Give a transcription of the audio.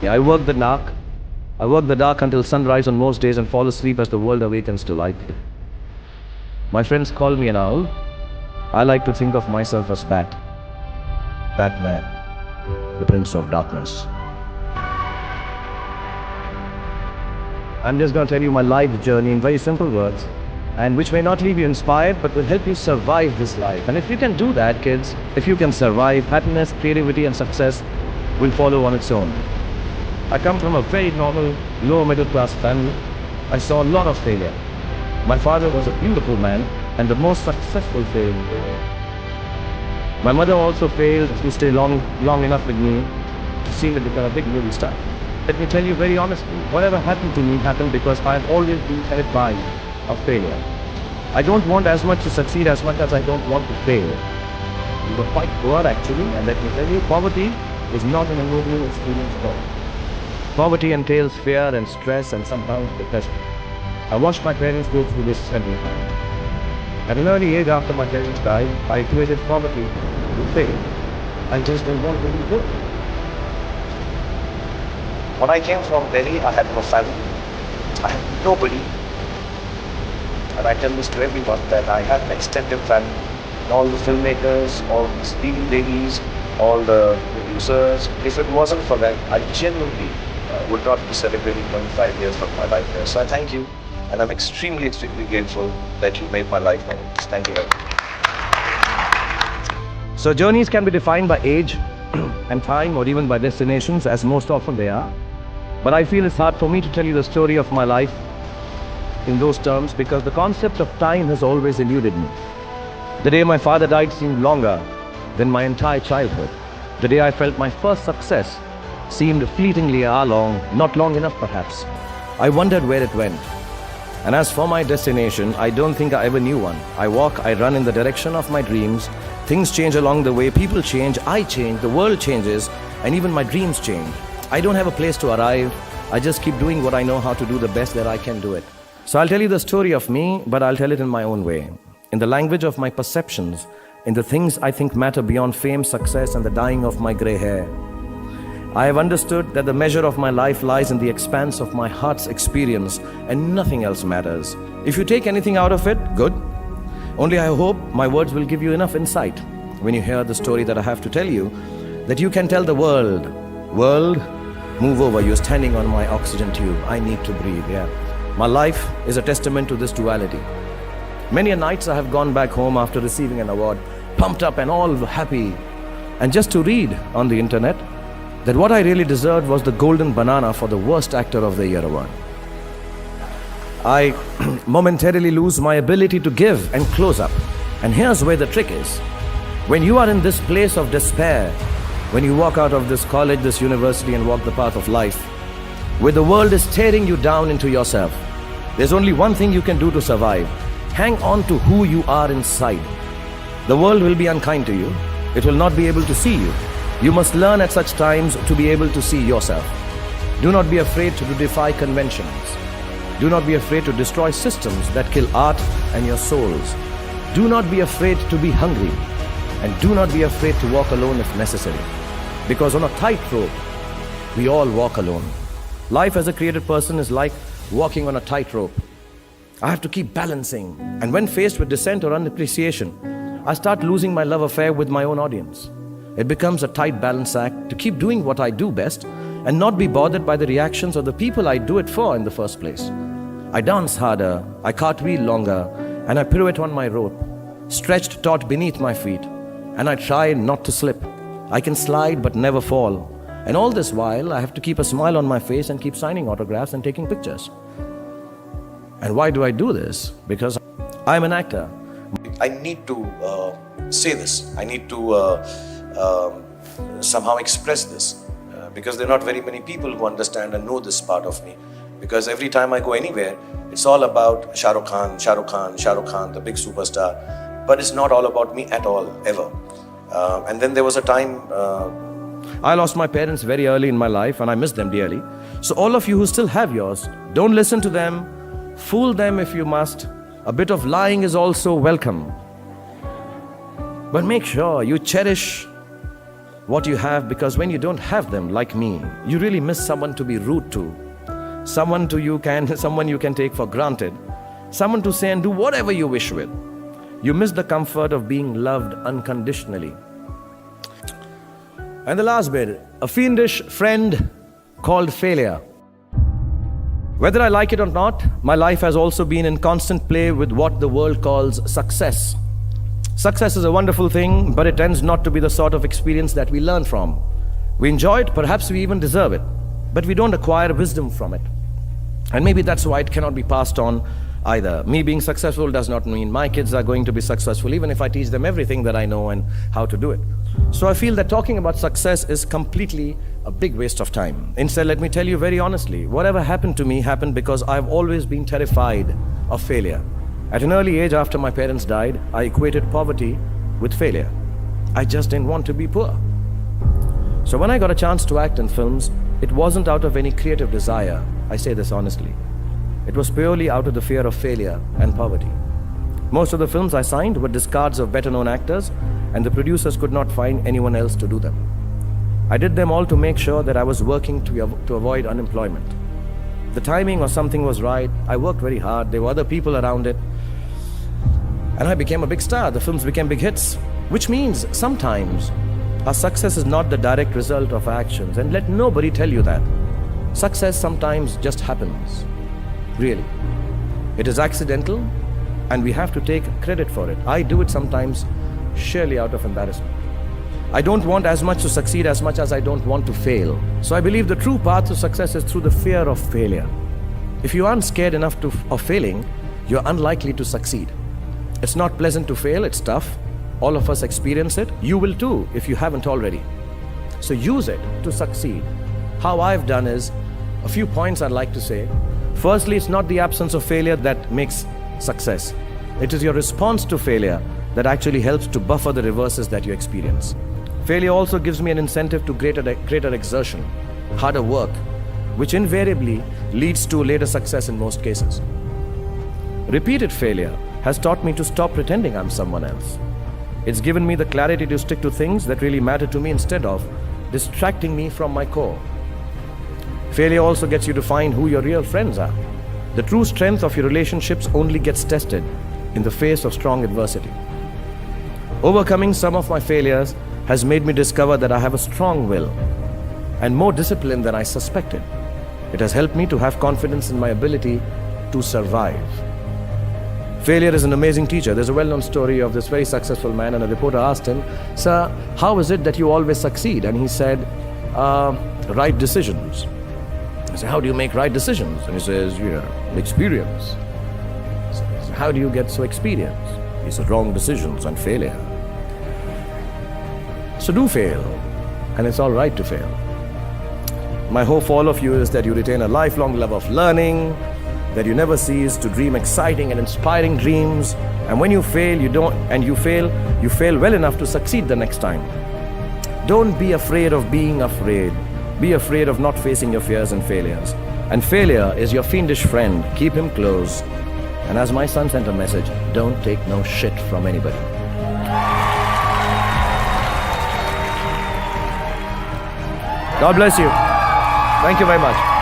I work the dark. I work the dark until sunrise on most days and fall asleep as the world awakens to light. My friends call me an owl. I like to think of myself as Batman, the Prince of Darkness. I'm just going to tell you my life journey in very simple words, and which may not leave you inspired, but will help you survive this life. And if you can do that, kids, if you can survive, happiness, creativity, and success will follow on its own. I come from a very normal, lower middle class family. I saw a lot of failure. My father was a beautiful man and the most successful failure. My mother also failed to stay long enough with me to see me become a big movie star. Let me tell you very honestly, whatever happened to me happened because I have always been terrified of failure. I don't want as much to succeed as much as I don't want to fail. We were quite poor actually, and let me tell you, poverty is not an enabling experience at all. Poverty entails fear and stress and sometimes depression. I watched my parents go through this several times. At an early age after my parents died, I equated poverty with fail. I just didn't want to be good. When I came from Delhi, I had no family. I had nobody. And I tell this to everyone that I had an extended family. All the filmmakers, all the TV ladies, all the producers. If it wasn't for them, I genuinely would not be celebrating 25 years of my life here. So I thank you, and I'm extremely grateful that you made my life better. Thank you very much. So journeys can be defined by age and time, or even by destinations, as most often they are. But I feel it's hard for me to tell you the story of my life in those terms because the concept of time has always eluded me. The day my father died seemed longer than my entire childhood. The day I felt my first success seemed fleetingly long, not long enough perhaps. I wondered where it went. And as for my destination, I don't think I ever knew one. I walk, I run in the direction of my dreams. Things change along the way, people change, I change, the world changes, and even my dreams change. I don't have a place to arrive. I just keep doing what I know how to do the best that I can do it. So I'll tell you the story of me, but I'll tell it in my own way. In the language of my perceptions, in the things I think matter beyond fame, success, and the dyeing of my grey hair. I have understood that the measure of my life lies in the expanse of my heart's experience and nothing else matters. If you take anything out of it, good. Only I hope my words will give you enough insight when you hear the story that I have to tell you, that you can tell the world, move over, you're standing on my oxygen tube, I need to breathe, yeah. My life is a testament to this duality. Many a nights I have gone back home after receiving an award, pumped up and all happy, and just to read on the internet that what I really deserved was the golden banana for the worst actor of the year award. I momentarily lose my ability to give and close up. And here's where the trick is. When you are in this place of despair, when you walk out of this college, this university, and walk the path of life, where the world is tearing you down into yourself, there's only one thing you can do to survive. Hang on to who you are inside. The world will be unkind to you. It will not be able to see you. You must learn at such times to be able to see yourself. Do not be afraid to defy conventions. Do not be afraid to destroy systems that kill art and your souls. Do not be afraid to be hungry. And do not be afraid to walk alone if necessary. Because on a tightrope, we all walk alone. Life as a created person is like walking on a tightrope. I have to keep balancing. And when faced with dissent or unappreciation, I start losing my love affair with my own audience. It becomes a tight balance act to keep doing what I do best and not be bothered by the reactions of the people I do it for in the first place. I dance harder, I cartwheel longer, and I pirouette on my rope, stretched taut beneath my feet, and I try not to slip. I can slide but never fall. And all this while, I have to keep a smile on my face and keep signing autographs and taking pictures. And why do I do this? Because I'm an actor. I need to say this. I need to somehow express this because there are not very many people who understand and know this part of me. Because every time I go anywhere, it's all about Shah Rukh Khan, the big superstar. But it's not all about me at all, ever. And then there was a time I lost my parents very early in my life and I miss them dearly. So all of you who still have yours, don't listen to them. Fool them if you must. A bit of lying is also welcome. But make sure you cherish what you have, because when you don't have them, like me, you really miss someone to be rude to, someone you can take for granted, someone to say and do whatever you wish with. You miss the comfort of being loved unconditionally. And the last bit, a fiendish friend called failure. Whether I like it or not, my life has also been in constant play with what the world calls success. Success is a wonderful thing, but it tends not to be the sort of experience that we learn from. We enjoy it, perhaps we even deserve it, but we don't acquire wisdom from it. And maybe that's why it cannot be passed on either. Me being successful does not mean my kids are going to be successful, even if I teach them everything that I know and how to do it. So I feel that talking about success is completely a big waste of time. Instead, let me tell you very honestly, whatever happened to me happened because I've always been terrified of failure. At an early age, after my parents died, I equated poverty with failure. I just didn't want to be poor. So when I got a chance to act in films, it wasn't out of any creative desire. I say this honestly. It was purely out of the fear of failure and poverty. Most of the films I signed were discards of better-known actors, and the producers could not find anyone else to do them. I did them all to make sure that I was working to avoid unemployment. The timing or something was right. I worked very hard. There were other people around it. And I became a big star. The films became big hits, which means sometimes our success is not the direct result of our actions. And let nobody tell you that. Success sometimes just happens. Really. It is accidental, and we have to take credit for it. I do it sometimes surely out of embarrassment. I don't want as much to succeed as much as I don't want to fail. So I believe the true path to success is through the fear of failure. If you aren't scared enough of failing, you're unlikely to succeed. It's not pleasant to fail, it's tough. All of us experience it. You will too if you haven't already. So use it to succeed. How I've done is a few points I'd like to say. Firstly, it's not the absence of failure that makes success. It is your response to failure that actually helps to buffer the reverses that you experience. Failure also gives me an incentive to greater exertion, harder work, which invariably leads to later success in most cases. Repeated failure has taught me to stop pretending I'm someone else. It's given me the clarity to stick to things that really matter to me instead of distracting me from my core. Failure also gets you to find who your real friends are. The true strength of your relationships only gets tested in the face of strong adversity. Overcoming some of my failures has made me discover that I have a strong will and more discipline than I suspected. It has helped me to have confidence in my ability to survive. Failure is an amazing teacher. There's a well-known story of this very successful man, and a reporter asked him, "Sir, how is it that you always succeed?" And he said, "Right decisions." I said, "How do you make right decisions?" And he says, "Experience." I said, "How do you get so experienced?" He said, "Wrong decisions and failure." So do fail, and it's all right to fail. My hope for all of you is that you retain a lifelong love of learning, that you never cease to dream exciting and inspiring dreams, and when you fail, you fail well enough to succeed the next time. Don't be afraid of being afraid. Be afraid of not facing your fears and failures. And failure is your fiendish friend. Keep him close. And as my son sent a message, don't take no shit from anybody. God bless you. Thank you very much.